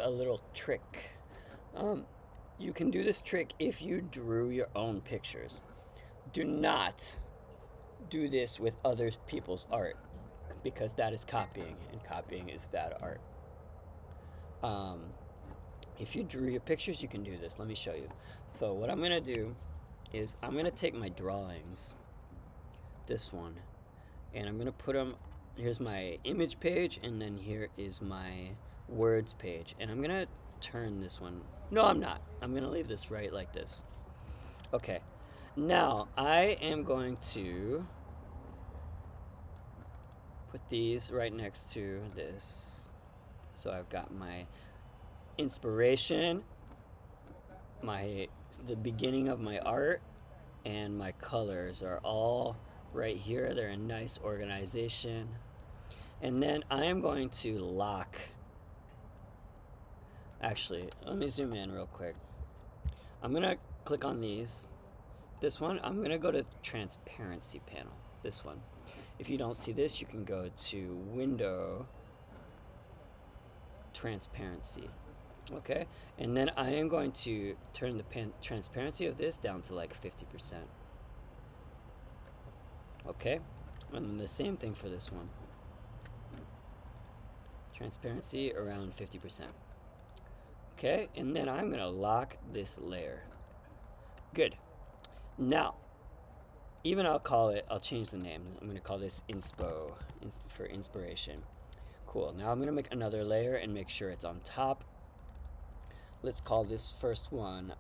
a little trick. You can do this trick if you drew your own pictures. Do not do this with other people's art because that is copying, and copying is bad art. Um, if you drew your pictures, you can do this. Let me show you. So what I'm gonna do is I'm gonna take my drawings, this one, and I'm gonna put them. Here's my image page, and then here is my words page, and I'm gonna turn this one. No, I'm not. I'm gonna leave this right like this. Okay. Now I am going to put these right next to this. So I've got my inspiration, the beginning of my art, and my colors are all right here. They're in nice organization. And then I am going to lock. Actually, let me zoom in real quick. I'm gonna click on these. This one, I'm gonna go to transparency panel. This one. If you don't see this, you can go to window, transparency. Okay, and then I am going to turn the transparency of this down to like 50%. Okay, and the same thing for this one. Transparency around 50%. Okay, and then I'm gonna lock this layer. Good. Now, I'll change the name. I'm gonna call this inspo for inspiration. Cool. Now I'm gonna make another layer and make sure it's on top. Let's call this first one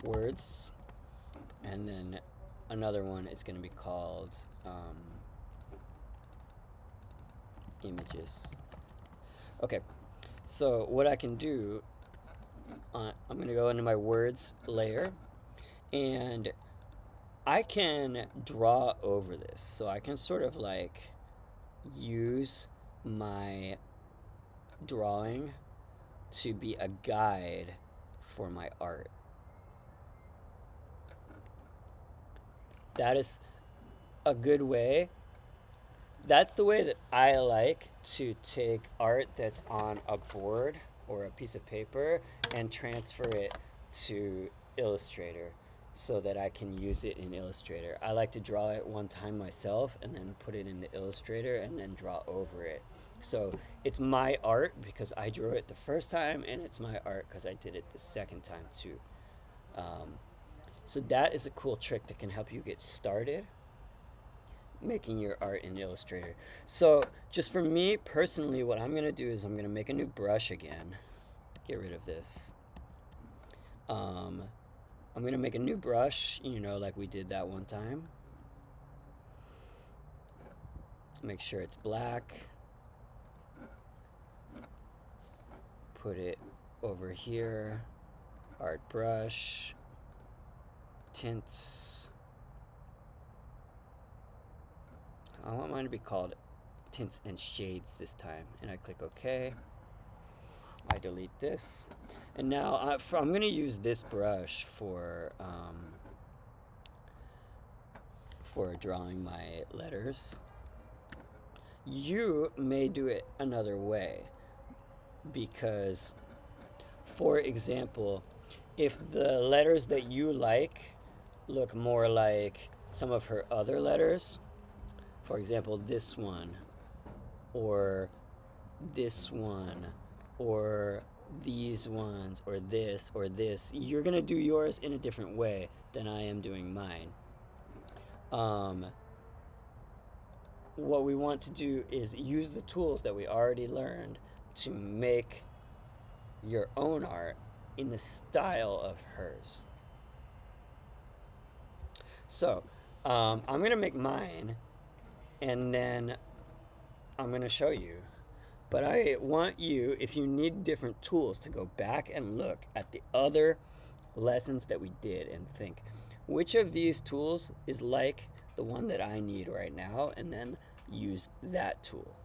words, and then another one is gonna be called images. Okay, so what I can do, I'm gonna go into my words layer, and I can draw over this. So I can sort of like use my drawing to be a guide for my art. That is a good way. That's the way that I like to take art that's on a board or a piece of paper and transfer it to Illustrator so that I can use it in Illustrator. I like to draw it one time myself and then put it into Illustrator and then draw over it. So it's my art because I drew it the first time, and it's my art because I did it the second time too. So that is a cool trick that can help you get started making your art in Illustrator. So just for me personally, what I'm gonna do is I'm gonna make a new brush again. Get rid of this. I'm gonna make a new brush, like we did that one time. Make sure it's black. Put it over here. Art brush. Tints. I want mine to be called tints and shades this time. And I click OK. I delete this. And now I'm going to use this brush for drawing my letters. You may do it another way because, for example, if the letters that you like look more like some of her other letters, for example, this one, or this one, or these ones, or this, you're going to do yours in a different way than I am doing mine. What we want to do is use the tools that we already learned to make your own art in the style of hers. So, I'm going to make mine, and then I'm going to show you. But I want you, if you need different tools, to go back and look at the other lessons that we did and think, which of these tools is like the one that I need right now, and then use that tool.